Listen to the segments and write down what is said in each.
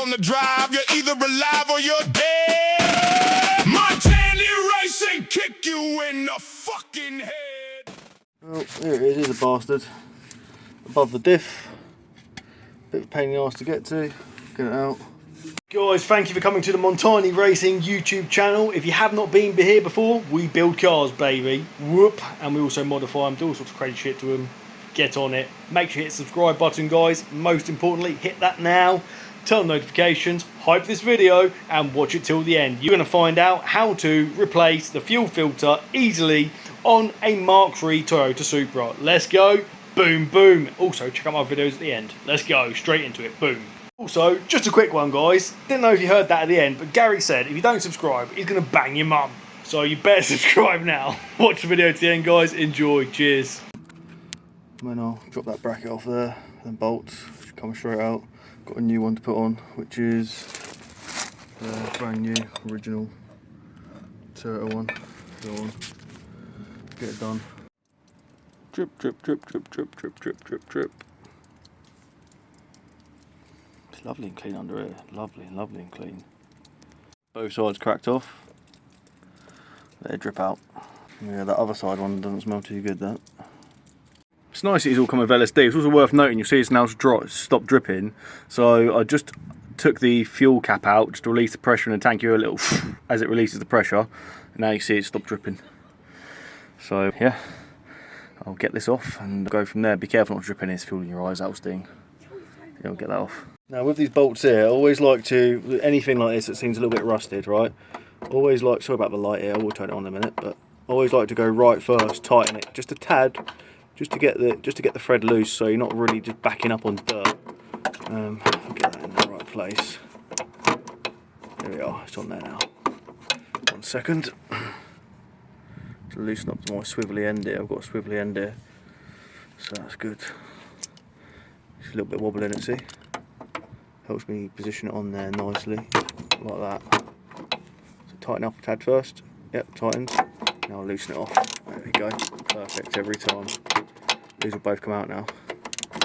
on the drive, you're either alive or you're dead. Montani racing, kick you in the fucking head. Oh, there it is, here's a bastard. Above the diff. Bit of a pain in the arse to get to. Get it out. Guys, thank you for coming to the Montani Racing YouTube channel. If you have not been here before, we build cars, baby. Whoop. And we also modify them, do all sorts of crazy shit to them. Get on it. Make sure you hit the subscribe button, guys. Most importantly, hit that now. Turn on notifications, hype this video, and watch it till the end. You're going to find out how to replace the fuel filter easily on a Mark III Toyota Supra. Let's go. Boom, boom. Also, check out my videos at the end. Let's go. Straight into it. Boom. Also, just a quick one, guys. Didn't know if you heard that at the end, but Gary said if you don't subscribe, he's going to bang your mum. So you better subscribe now. Watch the video to the end, guys. Enjoy. Cheers. Then I'll drop that bracket off there, then bolts should come straight out. Got a new one to put on, which is the brand new original Toyota one. Go on, get it done. Drip, drip, drip, drip, drip, drip, drip, drip, drip. It's lovely and clean under here. Lovely and clean. Both sides cracked off. Let it drip out. Yeah, that other side one doesn't smell too good, that. It's nice it's all come with LSD. It's also worth noting, you'll see it's now stopped dripping. So I just took the fuel cap out, just to release the pressure in the tank. You hear a little as it releases the pressure. And now you see it stopped dripping. So yeah, I'll get this off and go from there. Be careful not to drip any fuel in your eyes, that'll sting. Yeah, I'll get that off. Now with these bolts here, I always like to, anything like this that seems a little bit rusted, right? Always like, sorry about the light here, I will turn it on in a minute, but I always like to go right first, tighten it just a tad. Just to get the thread loose, so you're not really just backing up on dirt. I'll get that in the right place. There we are. It's on there now. 1 second. To loosen up my swivelly end here. I've got a swivelly end here, so that's good. It's a little bit wobbling, it see. Helps me position it on there nicely, like that. So tighten up a tad first. Yep, tightened. Now I'll loosen it off. There we go. Perfect every time. These will both come out now.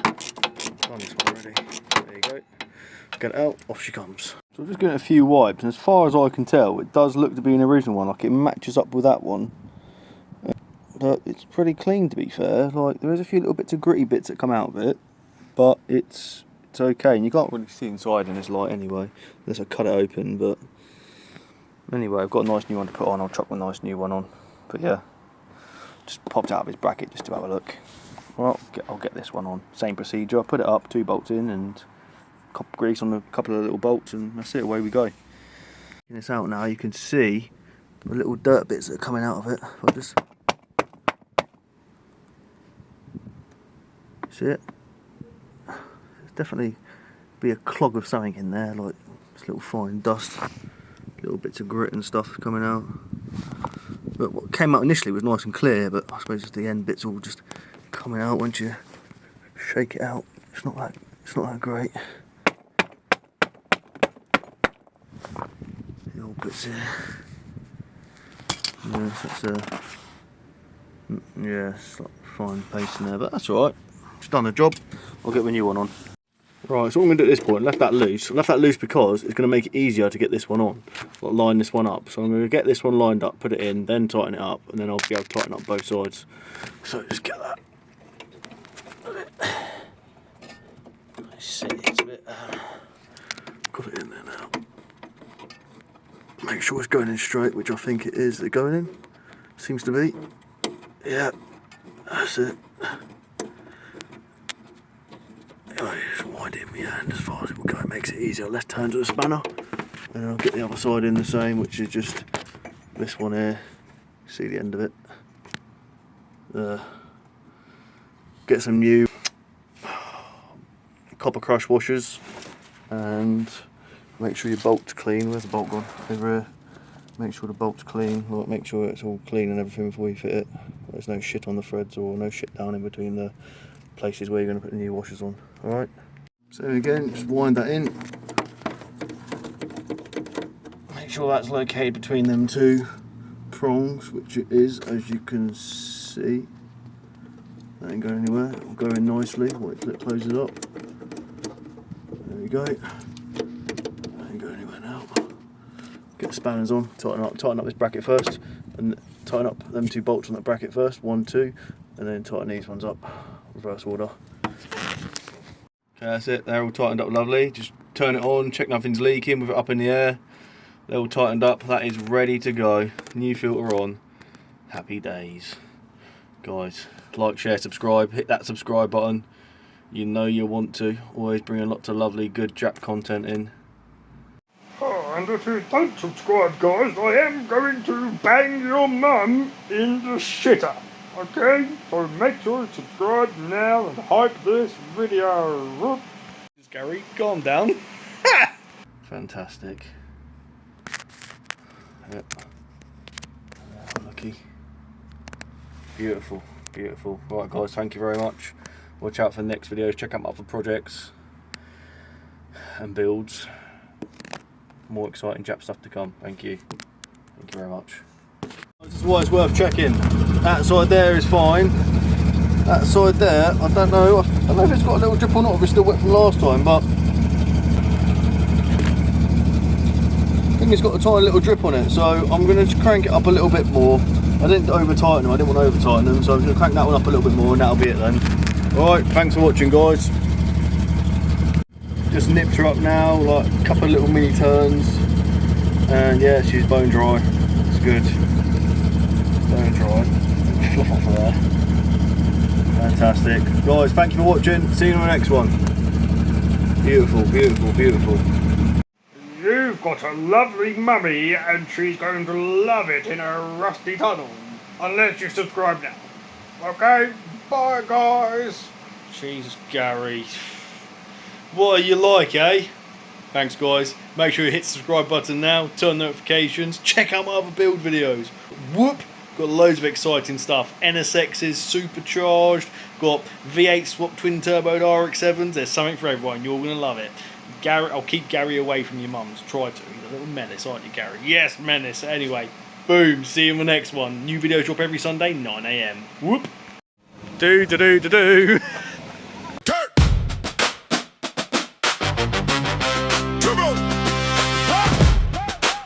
I've done this one already. There you go. Get it out, off she comes. So I'm just getting a few wipes, and as far as I can tell, it does look to be an original one. Like it matches up with that one. But it's pretty clean, to be fair. Like there is a few little bits of gritty bits that come out of it, but it's okay. And you can't really see inside in this light anyway, unless I cut it open. But anyway, I've got a nice new one to put on. I'll chuck a nice new one on. But yeah, just popped out of his bracket just to have a look. Well, I'll get this one on. Same procedure. Put it up, 2 bolts in, and grease on a couple of little bolts, and that's it. Away we go. Getting this out now, you can see the little dirt bits that are coming out of it. I'll just see it. There's definitely be a clog of something in there, like this little fine dust, little bits of grit and stuff coming out. But what came out initially was nice and clear, but I suppose it's the end bits all just coming out once you shake it out. It's not that great. The old bits here. Yes, that's yeah, it's like fine paste in there, but that's alright. It's done the job. I'll get the new one on. Right, so what I'm going to do at this point, left that loose. I left that loose because it's going to make it easier to get this one on. Like line this one up. So I'm going to get this one lined up, put it in, then tighten it up, and then I'll be able to tighten up both sides. So just get that. Let's see, it's a bit. Got it in there now. Make sure it's going in straight, which I think it is. Is it going in? Seems to be. Yeah, that's it. Just wind it in my hand as far as it will go. It makes it easier, less turns of the spanner. And I'll get the other side in the same, which is just this one here. See the end of it. Get some new copper crush washers and make sure your bolt's clean. Where's the bolt gone? Over here. Make sure the bolt's clean. Like, make sure it's all clean and everything before you fit it. There's no shit on the threads or no shit down in between the places where you're going to put the new washers on. Alright, so again, just wind that in. Make sure that's located between them 2 prongs, which it is, as you can see. That ain't going anywhere, it will go in nicely. Wait till it closes up. There we go. Get the spanners on, tighten up this bracket first, and tighten up them 2 bolts on that bracket first, 1, 2, and then tighten these ones up, reverse order. Okay, that's it, they're all tightened up lovely. Just turn it on, check nothing's leaking with it up in the air. They're all tightened up, that is ready to go. New filter on, happy days. Guys, like, share, subscribe, hit that subscribe button. You know you want to, always bringing lots of lovely good Jap content in. Oh, and if you don't subscribe, guys, I am going to bang your mum in the shitter. Okay? So make sure you subscribe now and hype this video. Gary, calm down. Fantastic. Yep. Lucky. Beautiful, beautiful. Right, guys, thank you very much. Watch out for the next videos. Check out my other projects and builds. More exciting Jap stuff to come. Thank you. Thank you very much. This is why it's worth checking. That side there is fine. That side there, I don't know. I don't know if it's got a little drip or not, if it's still wet from last time, but I think it's got a tiny little drip on it. So I'm going to crank it up a little bit more. I didn't over tighten them. I didn't want to over tighten them, so I'm going to crank that one up a little bit more, and that'll be it then. Alright, thanks for watching, guys. Just nipped her up now, like a couple of little mini turns, and yeah, she's bone dry. It's good. Bone dry. Fluff off of there. Fantastic. Guys, thank you for watching. See you in the next one. Beautiful, beautiful, beautiful. You've got a lovely mummy and she's going to love it in a rusty tunnel. Unless you subscribe now. Okay? Bye, guys. Jesus, Gary. What are you like, eh? Thanks, guys. Make sure you hit the subscribe button now, turn notifications, check out my other build videos. Whoop! Got loads of exciting stuff. NSXs, supercharged, got V8 swap twin turbo RX-7s. There's something for everyone. You're going to love it. Gary, I'll keep Gary away from your mums. Try to. He's a little menace, aren't you, Gary? Yes, menace. Anyway, boom. See you in the next one. New videos drop every Sunday, 9 AM. Whoop! Do.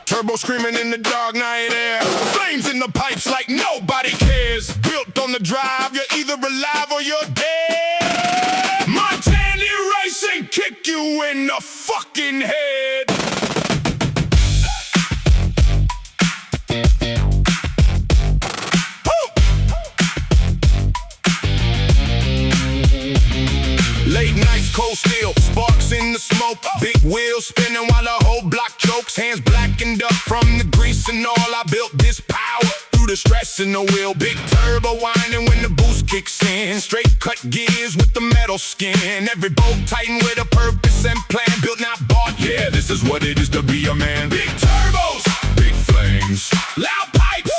Turbo screaming in the dark night air. Flames in the pipes like nobody cares. Built on the drive, you're either alive or you're dead. Montani racing, kick you in the fucking head. Late nights, cold steel, sparks in the smoke. Big wheels spinning while the whole block chokes. Hands blackened up from the grease and all. I built this power through the stress in the wheel. Big turbo whining when the boost kicks in. Straight cut gears with the metal skin. Every bolt tightened with a purpose and plan. Built not bought, yeah, this is what it is to be a man. Big turbos, big flames, loud pipes,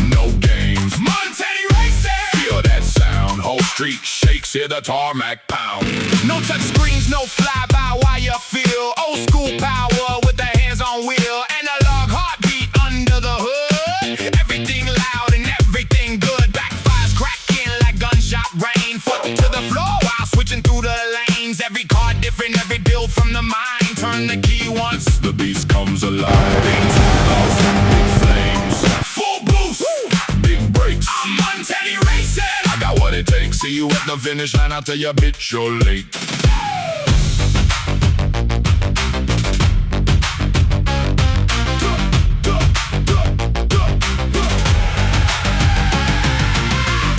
no games. Montani racing, feel that sound. Whole street shakes, hear the tarmac pound. No touch screens, no fly-by-wire feel. Old school power with the hands on wheel. Analog heartbeat under the hood. Everything loud and everything good. Backfires cracking like gunshot rain. Foot to the floor while switching through the lanes. Every car different, every build from the mine. Turn the key once the beast comes alive. Big turbos, big flames, full boost, big brakes. I'm Montani racing. I got what it takes. See you at the finish line. I'll tell you, bitch, you're late.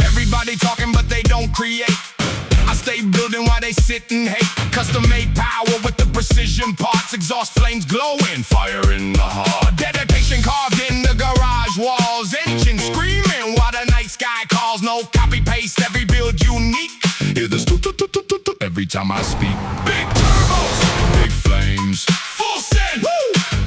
Everybody talking, but they don't create. I stay building while they sit and hate. Custom-made power with the precision parts. Exhaust flames glowing, fire in the heart. Dedication carved in the garage walls. Engine screaming while the night sky calls. No copy-paste, every build unique. Hear the stu-tu-tu-tu-tu every time I speak. Big turbos, big flames, full send,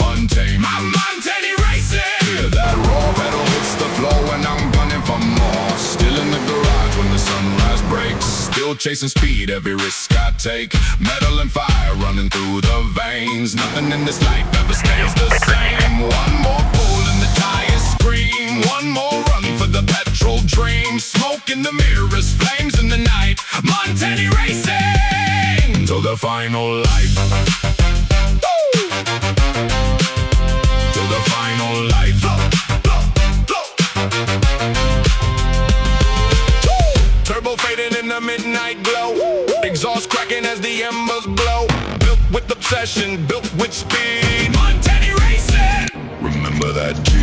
untamed. I'm Montani racing. Hear that raw pedal hits the floor and I'm gunning for more. Still in the garage when the sunrise breaks. Still chasing speed, every risk I take. Metal and fire running through the veins. Nothing in this life ever stays the same. One more pull and the tires scream. One more run for the petrol dream. Smoke in the mirrors, flames in the night. Montani racing till the final light. Till the final a midnight glow. Exhaust cracking as the embers blow. Built with obsession, built with speed. Montani racing. Remember that G.